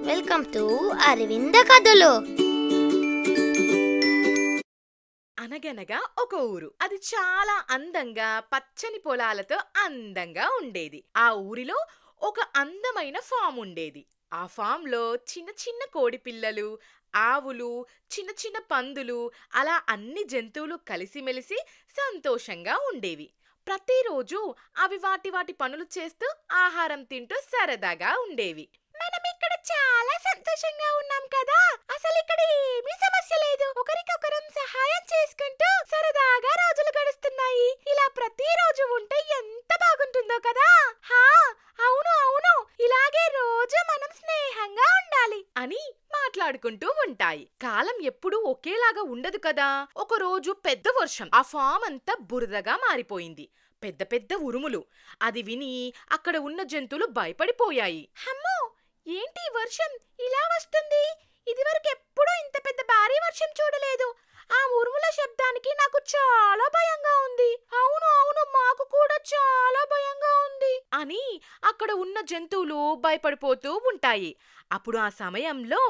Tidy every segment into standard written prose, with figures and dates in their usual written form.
Welcome to Aravinda కథలు. అనగనగా ఒక ఊరు. అది చాలా అందంగా పచ్చని పొలాలతో అందంగా ఉండేది. ఆ ఊరిలో ఒక అందమైన ఫామ్ ఉండేది. ఆ ఫామ్ లో చిన్న చిన్న కోడి పిల్లలు, ఆవులు, చిన్న చిన్న పందులు, అలా అన్ని జంతువులు కలిసిమెలిసి సంతోషంగా ఉండేవి. ప్రతిరోజు అవి వాటి వాటి పనులు చేస్తూ ఆహారం తింటూ సరదాగా ఉండేవి. మనం ఇక్కడ చాలా సంతోషంగా ఉన్నాం కదా, అసలు ఇక్కడ ఏమీ సమస్య లేదు. ఒకరికొకరం సహాయం చేసుకుంటూ సరదాగా రోజులు గడుస్తున్నాయి. ఇలా ప్రతిరోజు ఉంటే ఎంత బాగుంటుందో కదా. హా, అవును అవును, ఇలాగే రోజు మనం స్నేహంగా ఉండాలి అని మాట్లాడుకుంటూ ఉంటాయి. కాలం ఎప్పుడూ ఒకేలాగా ఉండదు కదా. ఒక రోజు పెద్ద వర్షం, ఆ ఫామ్ అంతా బురదగా మారిపోయింది. పెద్ద పెద్ద ఉరుములు. అది విని అక్కడ ఉన్న జంతువులు భయపడిపోయాయి. హమ్మో, ఏంటి వర్షం ఇలా వస్తుంది? ఇదివరకు ఎప్పుడూ ఇంత పెద్ద భారీ వర్షం చూడలేదు. ఆ ఉరుముల శబ్దానికి నాకు చాలా భయంగా ఉంది. అవును అవును, మాకు కూడా చాలా భయంగా ఉంది అని అక్కడ ఉన్న జంతువులు భయపడిపోతూ ఉంటాయి. అప్పుడు ఆ సమయంలో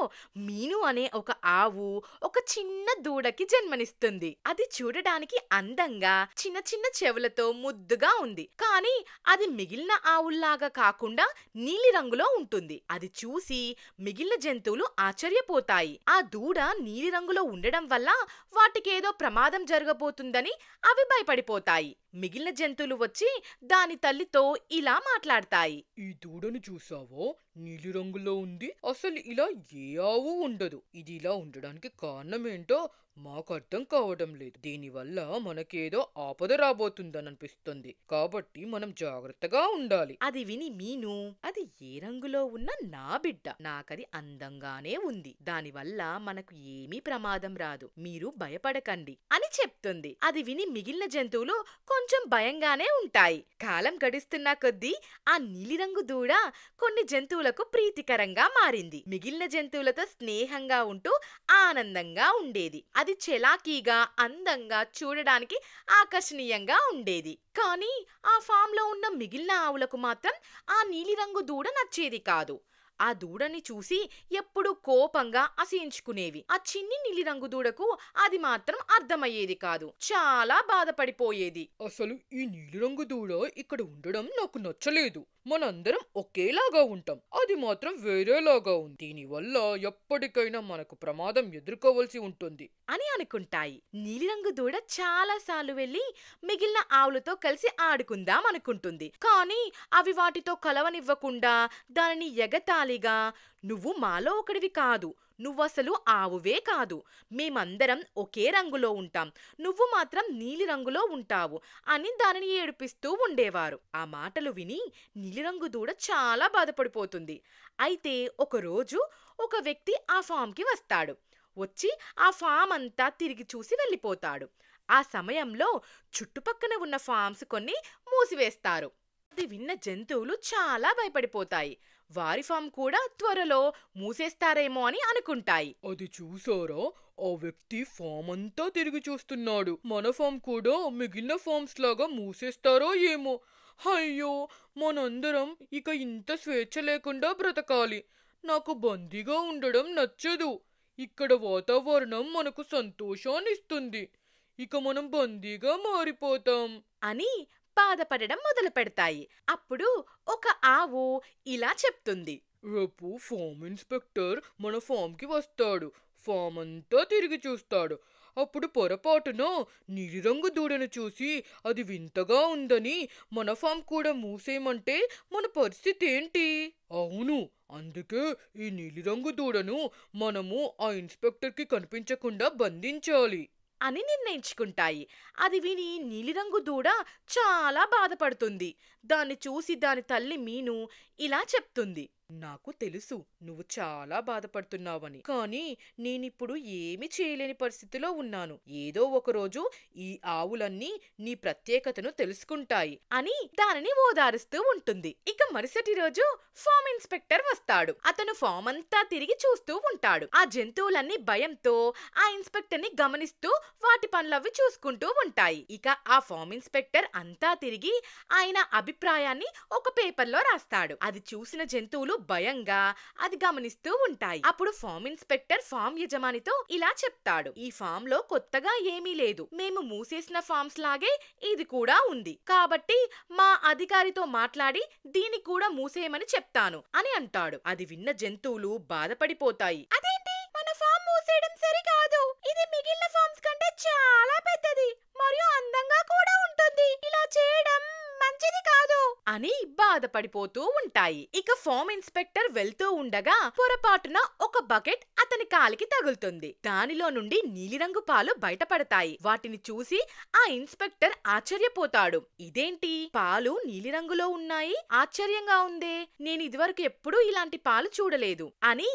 మీను అనే ఒక ఆవు ఒక చిన్న దూడకి జన్మనిస్తుంది. అది చూడడానికి అందంగా చిన్న చిన్న చెవులతో ముద్దుగా ఉంది. కానీ అది మిగిలిన ఆవుల్లాగా కాకుండా నీలి రంగులో ఉంటుంది. అది చూసి మిగిలిన జంతువులు ఆశ్చర్యపోతాయి. ఆ దూడ నీలి రంగులో ఉండడం వల్ల వాటికేదో ప్రమాదం జరగబోతుందని అవి భయపడిపోతాయి. మిగిలిన జంతువులు వచ్చి దాని తల్లితో ఇలా మాట్లాడతాయి. ఈ దూడను చూసావో, నీలి రంగులో ఉంది. అసలు ఇలా ఏ ఆవు ఉండదు. ఇది ఇలా ఉండడానికి కారణమేంటో మాకు అర్థం కావడం లేదు. దీనివల్ల మనకేదో ఆపద రాబోతుందని అనిపిస్తుంది. కాబట్టి మనం జాగ్రత్తగా ఉండాలి. అది విని మీను, అది ఏ రంగులో ఉన్న నా బిడ్డ, నాకది అందంగానే ఉంది. దానివల్ల మనకు ఏమీ ప్రమాదం రాదు, మీరు భయపడకండి అని చెప్తుంది. అది విని మిగిలిన జంతువులు కొంచెం భయంగానే ఉంటాయి. కాలం గడుస్తున్న కొద్దీ ఆ నీలిరంగు దూడ కొన్ని జంతువులకు ప్రీతికరంగా మారింది. మిగిలిన జంతువులతో స్నేహంగా ఉంటూ ఆనందంగా ఉండేది. అది చెలాకీగా, అందంగా, చూడడానికి ఆకర్షణీయంగా ఉండేది. కానీ ఆ ఫామ్ లో ఉన్న మిగిలిన ఆవులకు మాత్రం ఆ నీలిరంగు దూడ నచ్చేది కాదు. ఆ దూడని చూసి ఎప్పుడూ కోపంగా అసహించుకునేవి. ఆ చిన్ని నీలిరంగు దూడకు అది మాత్రం అర్థమయ్యేది కాదు. చాలా బాధపడిపోయేది. అసలు ఈ నీలిరంగు దూడ ఇక్కడ ఉండడం నాకు నచ్చలేదు. మనందరం ఒకేలాగా ఉంటాం, అది మాత్రం వేరేలాగా ఉంది. దీనివల్ల ఎప్పటికైనా మనకు ప్రమాదం ఎదుర్కోవలసి ఉంటుంది అని అనుకుంటాయి. నీలిరంగు దూడ చాలా సార్లు వెళ్లి మిగిలిన ఆవులతో కలిసి ఆడుకుందాం అనుకుంటుంది. కానీ అవి వాటితో కలవనివ్వకుండా దానిని ఎగతాళిగా, నువ్వు మాలో ఒకడివి కాదు, నువ్వసలు ఆవువే కాదు, మేమందరం ఒకే రంగులో ఉంటాం, నువ్వు మాత్రం నీలి రంగులో ఉంటావు అని దానిని ఏడిపిస్తూ ఉండేవారు. ఆ మాటలు విని నీలిరంగు దూడ చాలా బాధపడిపోతుంది. అయితే ఒకరోజు ఒక వ్యక్తి ఆ ఫామ్కి వస్తాడు. వచ్చి ఆ ఫామ్ అంతా తిరిగి చూసి వెళ్ళిపోతాడు. ఆ సమయంలో చుట్టుపక్కన ఉన్న ఫామ్స్ కొన్ని మూసివేస్తారు. అది విన్న జంతువులు చాలా భయపడిపోతాయి. వారి ఫామ్ కూడా త్వరలో మూసేస్తారేమో అని అనుకుంటాయి. అది చూసారా, ఆ వ్యక్తి ఫామ్ అంతా తిరిగి చూస్తున్నాడు. మన ఫామ్ కూడా మిగిలిన ఫామ్స్ లాగా మూసేస్తారో ఏమో. అయ్యో, మనందరం ఇక ఇంత స్వేచ్ఛ లేకుండా బ్రతకాలి. నాకు బందీగా ఉండడం నచ్చదు. ఇక్కడ వాతావరణం మనకు సంతోషాన్నిస్తుంది. ఇక మనం బందీగా మారిపోతాం అని బాధపడడం మొదలు పెడతాయి. అప్పుడు ఒక ఆవు ఇలా చెప్తుంది. రేపు ఫామ్ ఇన్స్పెక్టర్ మన ఫామ్కి వస్తాడు. ఫామ్ అంతా తిరిగి చూస్తాడు. అప్పుడు పొరపాటున నీలిరంగు దూడను చూసి అది వింతగా ఉందని మన ఫామ్ కూడా మూసేయమంటే మన పరిస్థితి ఏంటి? అవును, అందుకే ఈ నీలిరంగు దూడను మనము ఆ ఇన్స్పెక్టర్కి కనిపించకుండా బంధించాలి అని నిర్ణయించుకుంటాయి. అది విని నీలిరంగు దూడ చాలా బాధపడుతుంది. దాన్ని చూసి దాని తల్లి మీను ఇలా చెప్తుంది. నాకు తెలుసు నువ్వు చాలా బాధపడుతున్నావని, కానీ నేనిప్పుడు ఏమి చేయలేని పరిస్థితిలో ఉన్నాను. ఏదో ఒకరోజు ఈ ఆవులన్నీ నీ ప్రత్యేకతను తెలుసుకుంటాయి అని దానిని ఓదారుస్తూ ఉంటుంది. ఇక మరుసటి రోజు ఫామ్ ఇన్స్పెక్టర్ వస్తాడు. అతను ఫామ్ అంతా తిరిగి చూస్తూ ఉంటాడు. ఆ జంతువులన్నీ భయంతో ఆ ఇన్స్పెక్టర్ ని గమనిస్తూ వాటి పనులవి చూసుకుంటూ ఉంటాయి. ఇక ఆ ఫామ్ ఇన్స్పెక్టర్ అంతా తిరిగి ఆయన అభిప్రాయాన్ని ఒక పేపర్లో రాస్తాడు. అది చూసిన జంతువులు భయంగా అది గమనిస్తూ ఉంటాయి. అప్పుడు ఫామ్ ఇన్స్పెక్టర్ ఫామ్ యజమానితో ఇలా చెప్తాడు, ఈ ఫామ్ లో కొత్తగా ఏమీ లేదు, మేము మూసేసిన ఫామ్స్ లాగే ఇది కూడా ఉంది, కాబట్టి మా అధికారితో మాట్లాడి దీన్ని కూడా మూసేయమని చెప్తాను అని అంటాడు. అది విన్న జంతువులు బాధపడిపోతాయి. అదేంటి, మన ఫామ్ మూసేయడం సరికాదు, ఇది మిగిలిన ఫామ్స్ కంటే చాలా పెద్దది మరియు అందంగా కూడా ఉంటుంది, ఇలా చేయడం మంచిది కాదు అని బాధపడిపోతూ ఉంటాయి. ఇక ఫామ్ ఇన్స్పెక్టర్ వెళ్తూ ఉండగా పొరపాటున ఒక బకెట్ అతని కాలికి తగులుతుంది. దానిలో నుండి నీలిరంగు పాలు బయటపడతాయి. వాటిని చూసి ఆ ఇన్స్పెక్టర్ ఆశ్చర్యపోతాడు. ఇదేంటి, పాలు నీలిరంగులో ఉన్నాయి, ఆశ్చర్యంగా ఉందే, నేను ఇదివరకు ఎప్పుడూ ఇలాంటి పాలు చూడలేదు అని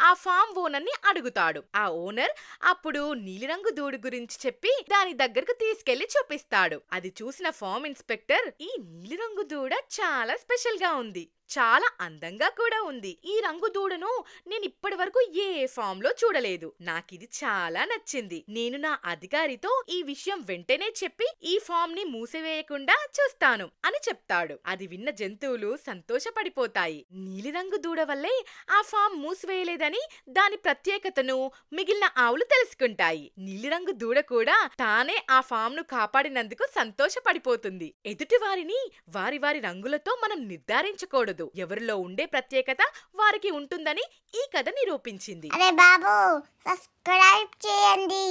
ఆ ఫామ్ ఓనర్ ని అడుగుతాడు. ఆ ఓనర్ అప్పుడు నీలిరంగు దూడ గురించి చెప్పి దాని దగ్గరకు తీసుకెళ్లి చూపిస్తాడు. అది చూసిన ఫామ్ ఇన్స్పెక్టర్, ఈ నీలిరంగు దూడ చాలా స్పెషల్ గా ఉంది, చాలా అందంగా కూడా ఉంది, ఈ రంగు దూడను నేను ఇప్పటి వరకు ఏ ఫామ్ లో చూడలేదు, నాకిది చాలా నచ్చింది, నేను నా అధికారితో ఈ విషయం వెంటనే చెప్పి ఈ ఫామ్ ని మూసివేయకుండా చూస్తాను అని చెప్తాడు. అది విన్న జంతువులు సంతోషపడిపోతాయి. నీలిరంగు దూడ వల్లే ఆ ఫామ్ మూసివేయలేదని దాని ప్రత్యేకతను మిగిలిన ఆవులు తెలుసుకుంటాయి. నీలిరంగు దూడ కూడా తానే ఆ ఫామ్ ను కాపాడినందుకు సంతోషపడిపోతుంది. ఎదుటి వారిని వారి వారి రంగులతో మనం నిర్ధారించకూడదు, ఎవరిలో ఉండే ప్రత్యేకత వారికి ఉంటుందని ఈ కథ నిరూపించింది. అరే బాబు, సబ్స్క్రైబ్ చేయండి.